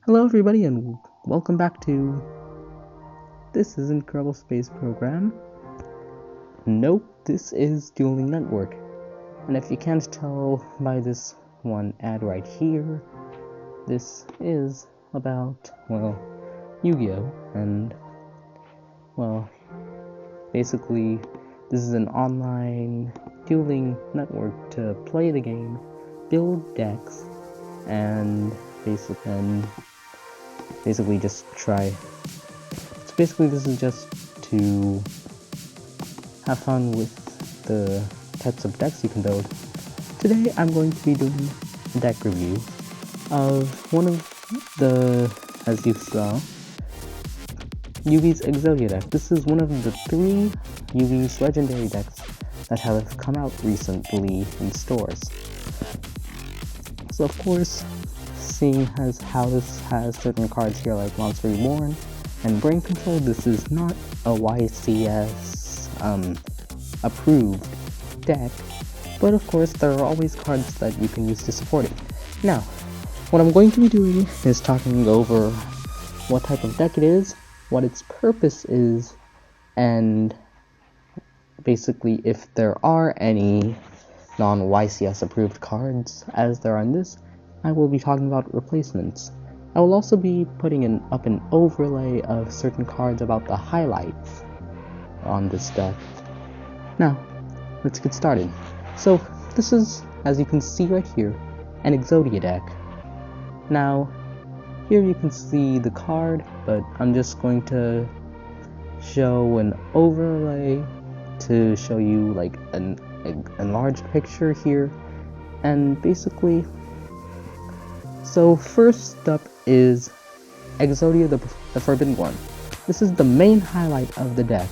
Hello everybody and welcome back to This Isn't Kerbal Space Program. Nope, this is Dueling Network. And if you can't tell by this one ad right here, this is about, Yu-Gi-Oh! And, basically this is an online dueling network to play the game, build decks, and basically just try. So basically this is just to have fun with the types of decks you can build. Today I'm going to be doing a deck review of one of the, as you saw, Yugi's Exodia deck. This is one of the 3 Yugi's legendary decks that have come out recently in stores. So of course, seeing as how this has certain cards here like Monster Reborn and Brain Control, this is not a YCS approved deck, but of course there are always cards that you can use to support it. Now, what I'm going to be doing is talking over what type of deck it is, what its purpose is, and basically if there are any non-YCS approved cards, as there are in this. I will be talking about replacements. I will also be putting up an overlay of certain cards about the highlights on this deck. Now, let's get started. So, this is, as you can see right here, an Exodia deck. Now, here you can see the card, but I'm just going to show an overlay to show you like an enlarged picture here, and basically, so first up is Exodia the Forbidden One. This is the main highlight of the deck,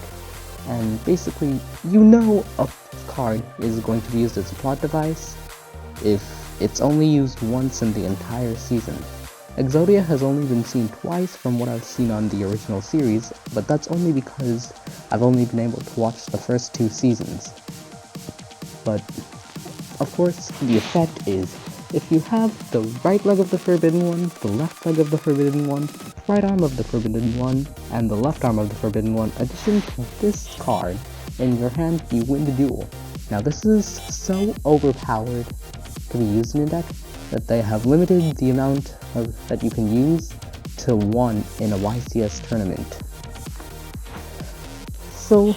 and basically you know a card is going to be used as a plot device if it's only used once in the entire season. Exodia has only been seen twice from what I've seen on the original series, but that's only because I've only been able to watch the first 2 seasons. But of course, the effect is, if you have the right leg of the Forbidden One, the left leg of the Forbidden One, right arm of the Forbidden One, and the left arm of the Forbidden One, addition to this card in your hand, you win the duel. Now this is so overpowered to be used in a deck that they have limited the amount that you can use to 1 in a YCS tournament. So,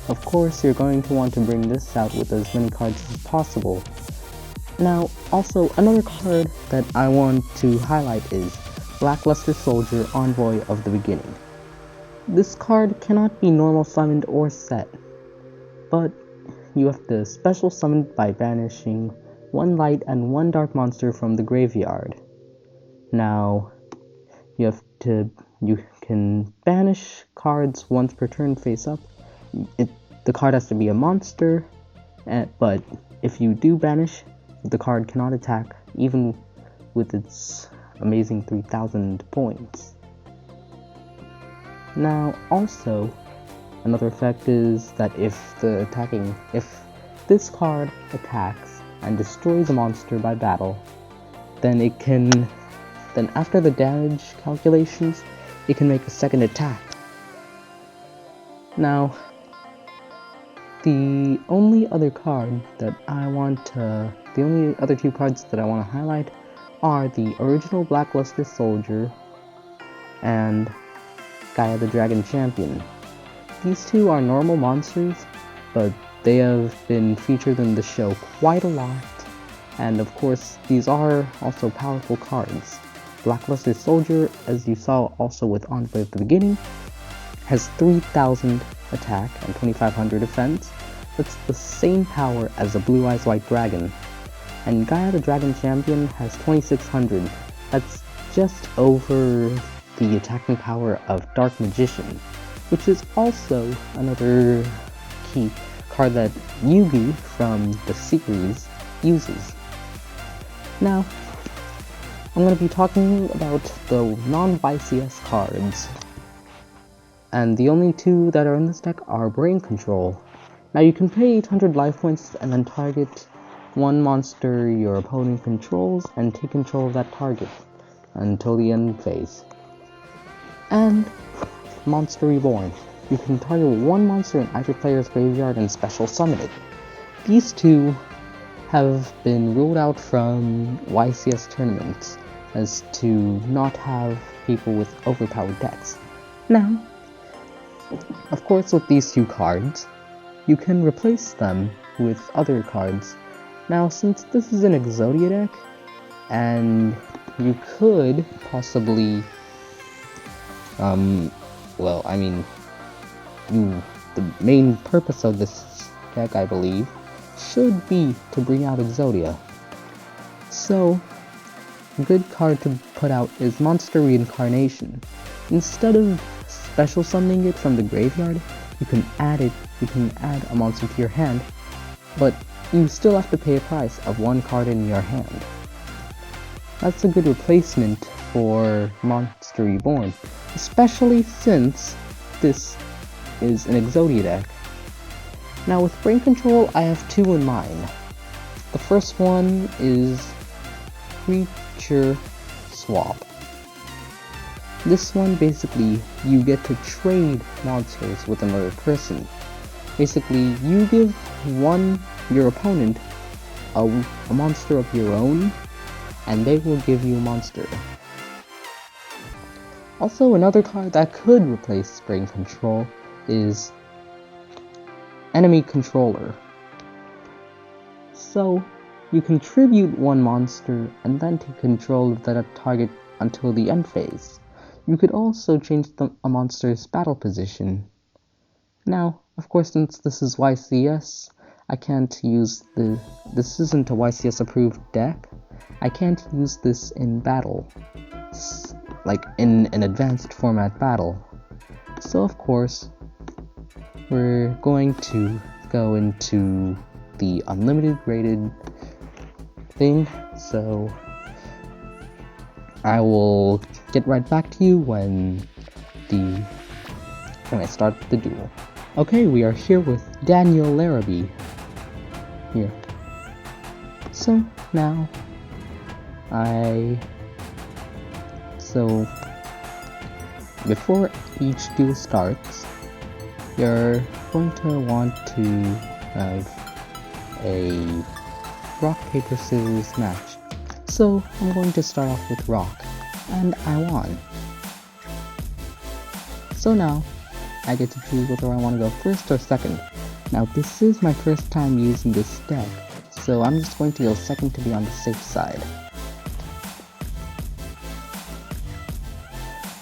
of course, you're going to want to bring this out with as many cards as possible. Now, also, another card that I want to highlight is Blackluster Soldier, Envoy of the Beginning. This card cannot be normal summoned or set, but you have to special summon by banishing 1 light and 1 dark monster from the graveyard. Now, you can banish cards once per turn face up. The card has to be a monster, but if you do banish, the card cannot attack, even with its amazing 3,000 points. Now, also, another effect is that if this card attacks and destroys a monster by battle, then after the damage calculations, it can make a second attack. Now, the only other 2 cards that I want to highlight are the original Blackluster Soldier and Gaia the Dragon Champion. These 2 are normal monsters, but they have been featured in the show quite a lot, and of course these are also powerful cards. Blackluster Soldier, as you saw also with Envoy of the Beginning, has 3,000 attack and 2,500 defense. That's the same power as a Blue Eyes White Dragon. And Gaia the Dragon Champion has 2,600. That's just over the attacking power of Dark Magician, which is also another key card that Yugi from the series uses. Now, I'm going to be talking about the non-YCS cards, and the only 2 that are in this deck are Brain Control. Now you can pay 800 life points and then target 1 monster your opponent controls and take control of that target. until the end phase. And Monster Reborn. You can target one monster in either player's graveyard and special summon it. These two have been ruled out from YCS tournaments as to not have people with overpowered decks. Now, of course, with these two cards, you can replace them with other cards. Now, since this is an Exodia deck, and you could possibly, the main purpose of this deck, I believe, should be to bring out Exodia. So, a good card to put out is Monster Reincarnation. Instead of special summoning it from the graveyard, you can add a monster to your hand, but you still have to pay a price of one card in your hand. That's a good replacement for Monster Reborn, especially since this is an Exodia deck. Now with Brain Control, I have two in mind. The first one is Creature Swap. This one, basically, you get to trade monsters with another person. Basically, you give your opponent a monster of your own, and they will give you a monster. Also, another card that could replace Brain Control is Enemy Controller. So, you contribute one monster and then take control of that target until the end phase. You could also change a monster's battle position. Now, of course, since this is YCS, I can't use this isn't a YCS approved deck, I can't use this in battle, like in an advanced format battle. So of course, we're going to go into the unlimited rated thing, so I will get right back to you when I start the duel. Okay, we are here with Daniel Larrabee. Here. So now before each duel starts, you're going to want to have a rock, paper, scissors match. So I'm going to start off with rock, and I won. So now I get to choose whether I want to go first or second. Now this is my first time using this deck, so I'm just going to go second to be on the safe side.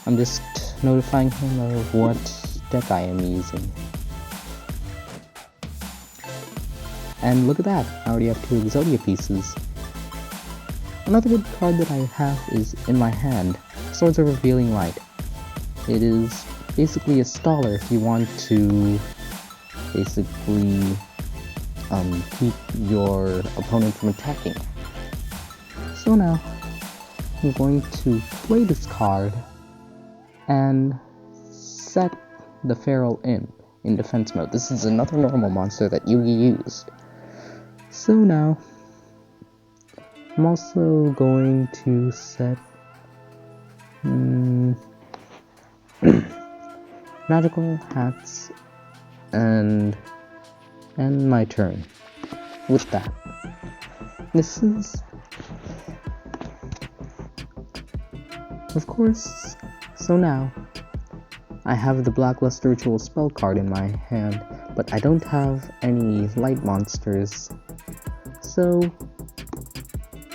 I'm just notifying him of what deck I am using. And look at that, I already have 2 Exodia pieces. Another good card that I have is in my hand, Swords of Revealing Light. It is basically a staller if you want to basically keep your opponent from attacking. So now, I'm going to play this card and set the Feral in defense mode. This is another normal monster that Yugi used. So now, I'm also going to set magical hats and my turn with that. This is, of course, so now I have the Blacklist Ritual spell card in my hand, but I don't have any light monsters. So,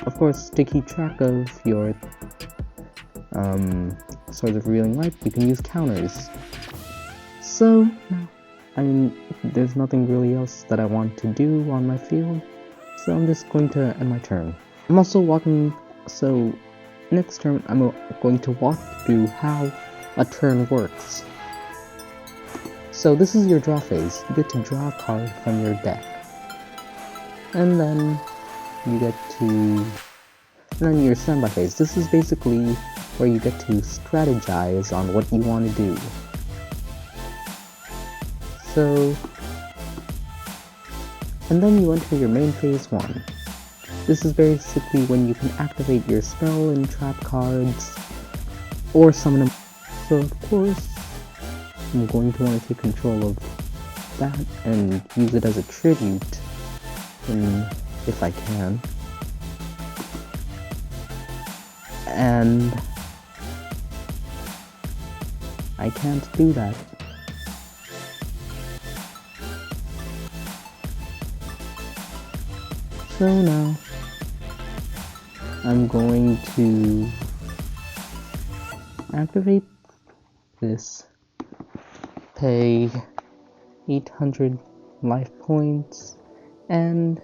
of course, to keep track of your Swords of Revealing Light, you can use counters. So, I mean, there's nothing really else that I want to do on my field, so I'm just going to end my turn. I'm also so next turn I'm going to walk through how a turn works. So this is your draw phase. You get to draw a card from your deck. And then your standby phase. This is basically where you get to strategize on what you want to do. So, and then you enter your main phase 1. This is basically when you can activate your spell and trap cards, or summon them. So of course, I'm going to want to take control of that and use it as a tribute, if I can. And I can't do that. So now, I'm going to activate this, pay 800 life points, and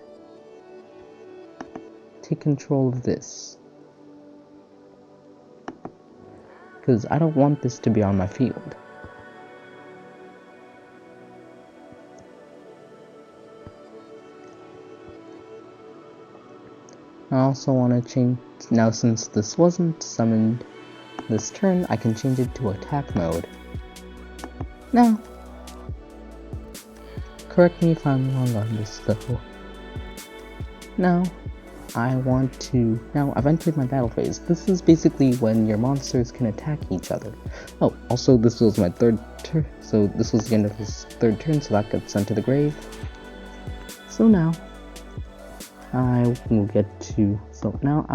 take control of this. Because I don't want this to be on my field. I also want to change, now since this wasn't summoned this turn, I can change it to attack mode. Now, correct me if I'm wrong on this though. Now, I've entered my battle phase. This is basically when your monsters can attack each other. Oh, also this was my third turn, so this was the end of his third turn, so that gets sent to the grave. So now, I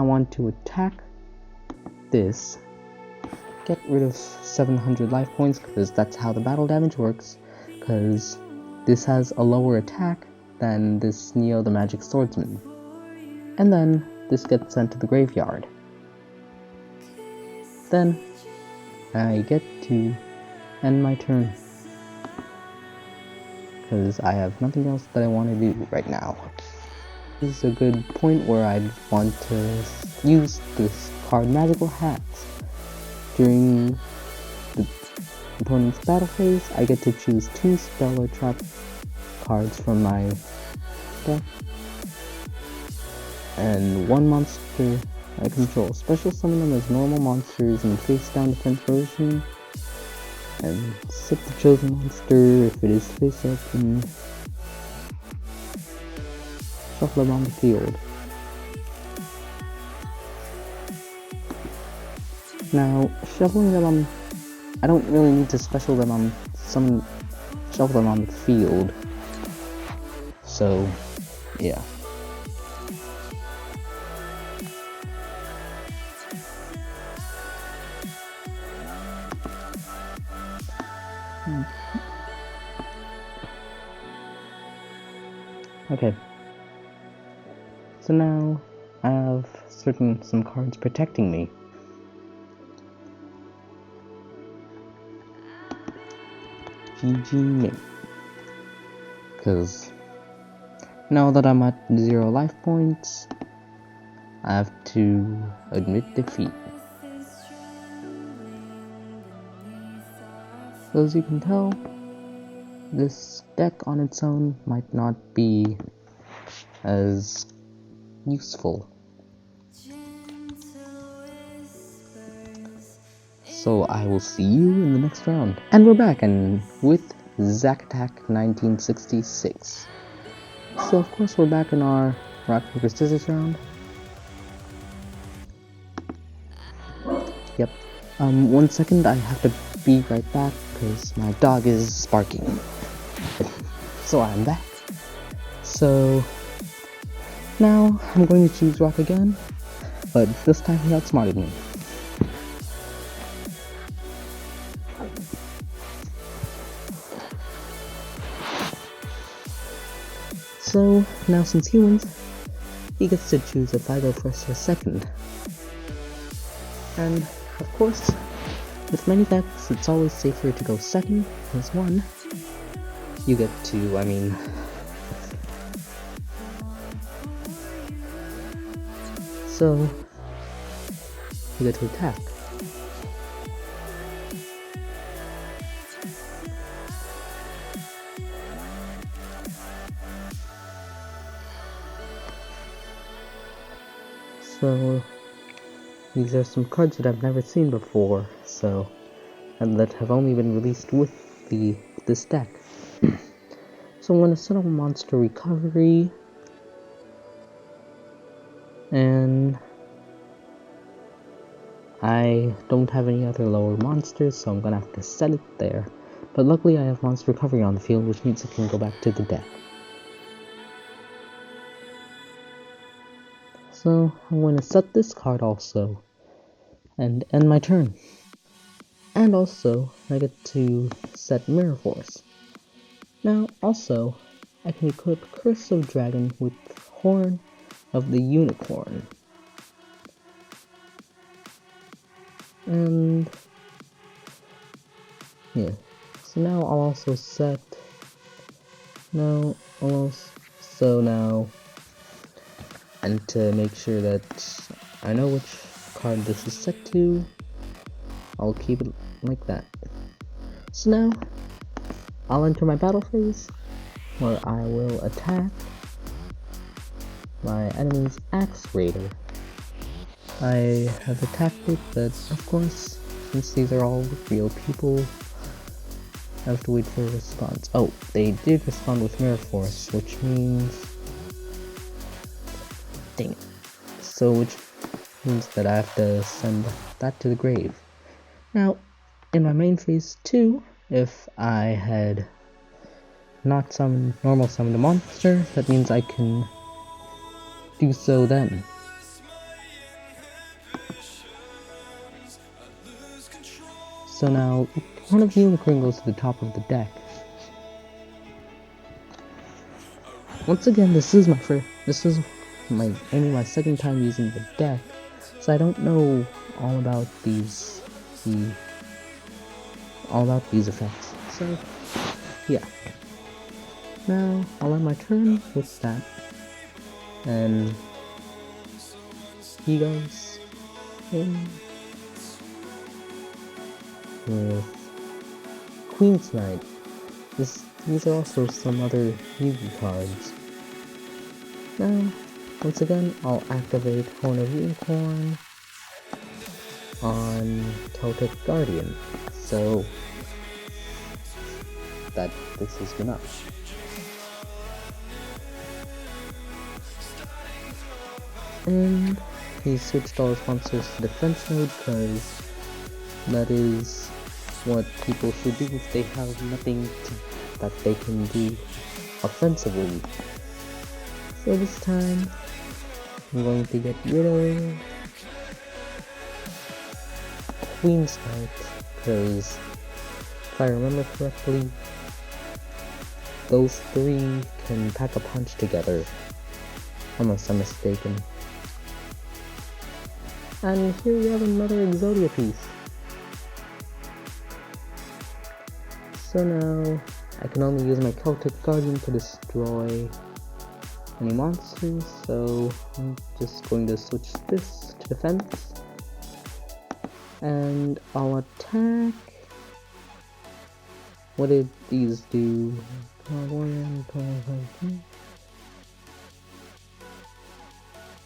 want to attack this, get rid of 700 life points, because that's how the battle damage works, because this has a lower attack than this Neo the Magic Swordsman. And then this gets sent to the graveyard. Then I get to end my turn, because I have nothing else that I want to do right now. This is a good point where I'd want to use this card Magical Hats. During the opponent's battle phase, I get to choose 2 spell or trap cards from my deck, and 1 monster I control. Special summon them as normal monsters in face down defense version, and set the chosen monster if it is face up, and shuffle them on the field. Now, shuffling them on, I don't really need to shuffle them on the field. So, yeah. Okay. So now I have some cards protecting me. GG me. Because now that I'm at 0 life points, I have to admit defeat. So as you can tell, this deck on its own might not be as useful. So I will see you in the next round. And we're back, and with Zack Attack 1966. So of course we're back in our rock, paper, scissors round. Yep. 1 second, I have to be right back because my dog is barking. So I'm back. So now I'm going to choose rock again, but this time he outsmarted me. So now since he wins, he gets to choose if I go first or second. And of course, with many decks, it's always safer to go second, because 1, you get to, so you get to attack. So these are some cards that I've never seen before, and that have only been released with this deck. So I'm going to set up a monster recovery. And I don't have any other lower monsters, so I'm gonna have to set it there. But luckily I have monster recovery on the field, which means I can go back to the deck. So I'm going to set this card also, and end my turn. And also, I get to set Mirror Force. Now, also, I can equip Curse of Dragon with Horn of the Unicorn. And yeah, so now I'll also set, and to make sure that I know which card this is set to, I'll keep it like that. So now, I'll enter my battle phase, where I will attack my enemy's Axe Raider. I have attacked it, but of course, since these are all real people, I have to wait for a response. Oh, they did respond with Mirror Force, which means... dang it. So, which means that I have to send that to the grave. Now, in my main phase 2, if I had not normal summoned a monster, that means I can do so then. So now, one of the unicorn goes to the top of the deck. Once again, this is my second time using the deck, so I don't know all about these effects. So yeah. Now I'll end my turn with that, and he goes in with Queen's Knight. These are also some other Yugi cards. Now, once again, I'll activate Horn of Unicorn on Celtic Guardian, so that this is enough. And he switched all his monsters to defense mode, because that is what people should do if they have nothing that they can do offensively. So this time, I'm going to get rid of Queen's Knight, because if I remember correctly, those three can pack a punch together, unless I'm mistaken. And here we have another Exodia piece. So now, I can only use my Celtic Guardian to destroy any monsters, so I'm just going to switch this to defense. And I'll attack. What did these do?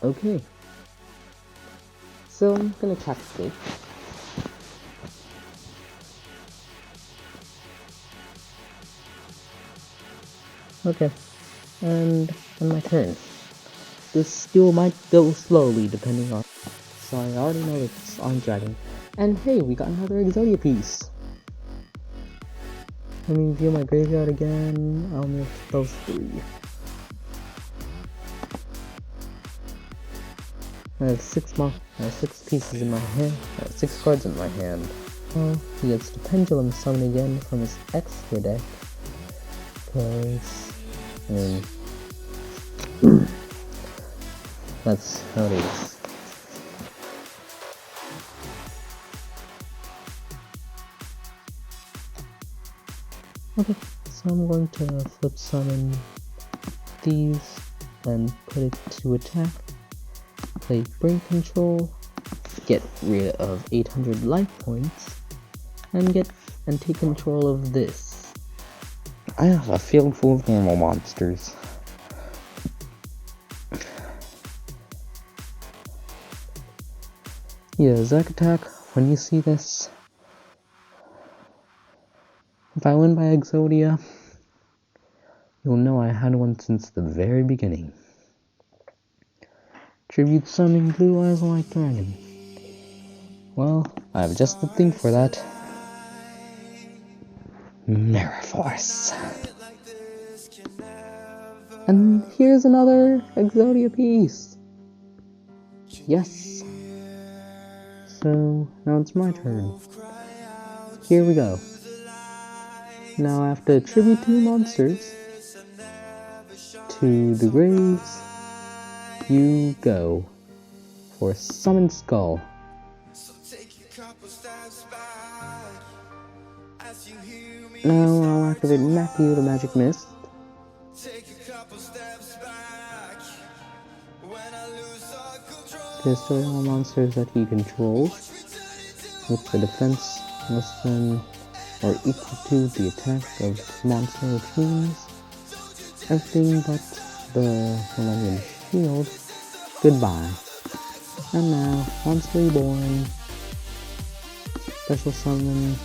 Okay. So I'm gonna attack this. Okay. And on my turn. This duel might go slowly depending on... So I already know that it's on Dragon. And hey, we got another Exodia piece! Let me view my graveyard again. I'll make those three. I have six pieces in my hand. 6 cards in my hand. Oh, he gets the Pendulum Summon again from his extra deck. Because... that's how it is. Okay, so I'm going to flip summon these and put it to attack. Play Brain Control, get rid of 800 life points, and take control of this. I have a field full of normal monsters. Yeah, Zack Attack, when you see this, if I win by Exodia, you'll know I had one since the very beginning. Tribute summoning Blue Eyes White Dragon. Well, I have just the thing for that. Mirror Force. And here's another Exodia piece. Yes. So now it's my turn. Here we go. Now I have to tribute 2 monsters. To the graves you go for Summon Skull. Now I'll activate Matthew the Magic Mist. Destroy all monsters that he controls with the defense less than or equal to the attack of the monster, which means everything but the Millennium Shield. Goodbye. And now, once reborn, special summon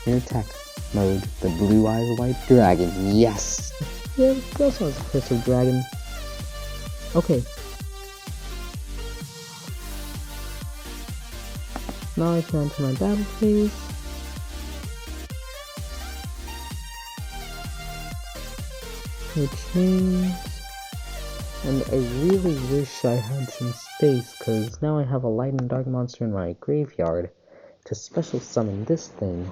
in attack mode, the Blue Eyes White Dragon. Yes! Yeah, it also has a Crystal Dragon. Okay. Now I can enter my battle phase. Which means... And I really wish I had some space, because now I have a light and dark monster in my graveyard to special summon this thing.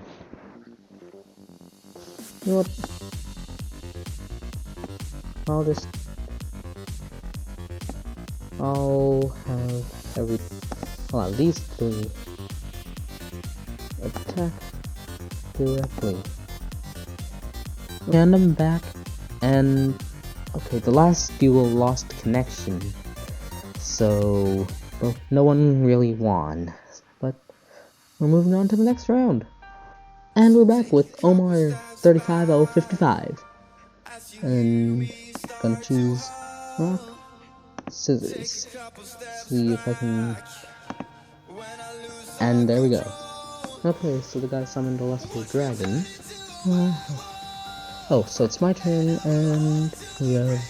You know what? I'll have these 3 attack directly. And I'm back, and okay, the last duel lost connection, so well, no one really won, but we're moving on to the next round. And we're back with Omar 35055, and gonna choose rock, scissors, see if I can, and there we go. Okay, so the guy summoned a Luster Dragon. Oh, so it's my turn, and we have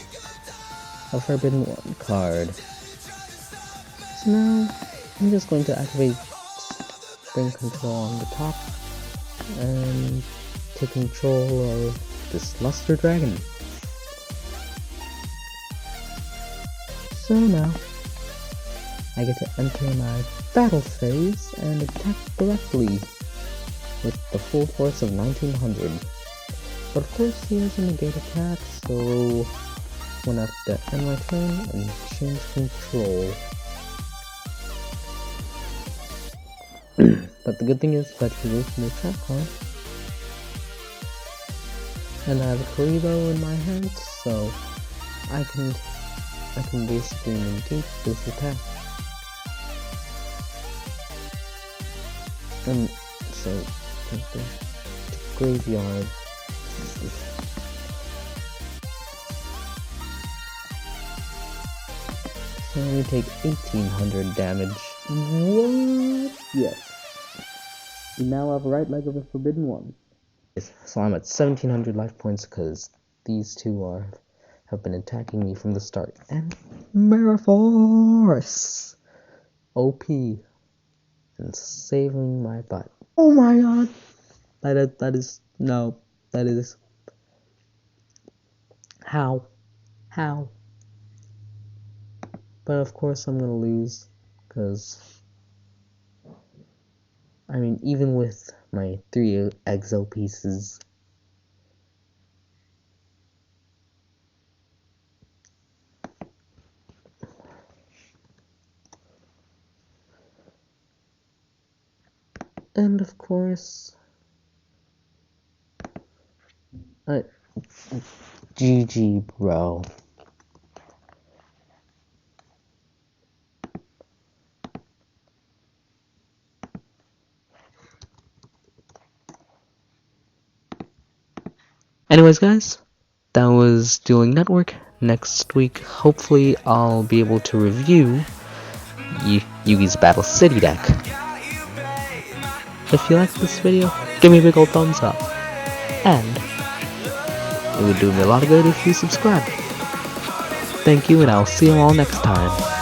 a Forbidden One card. So now, I'm just going to activate Spring Control on the top, and take control of this Luster Dragon. So now, I get to enter my battle phase and attack directly with the full force of 1900. But of course he has a negate attack, so I'm gonna have to end my turn and change control. But the good thing is that he moves the attack card. And I have a Karibo in my hand, so I can basically negate this attack. And so the graveyard. So we take 1800 damage. What? Yes. We now have a right leg of a Forbidden One. So I'm at 1700 life points because these two have been attacking me from the start. And Mirror Force! OP. And saving my butt. Oh my god! That is how? But of course I'm gonna lose, because I mean, even with my 3 exo pieces, and of course GG, bro. Anyways, guys, that was Dueling Network. Next week, hopefully, I'll be able to review Yugi's Battle City deck. If you liked this video, give me a big old thumbs up. And it would do me a lot of good if you subscribe. Thank you, and I'll see you all next time.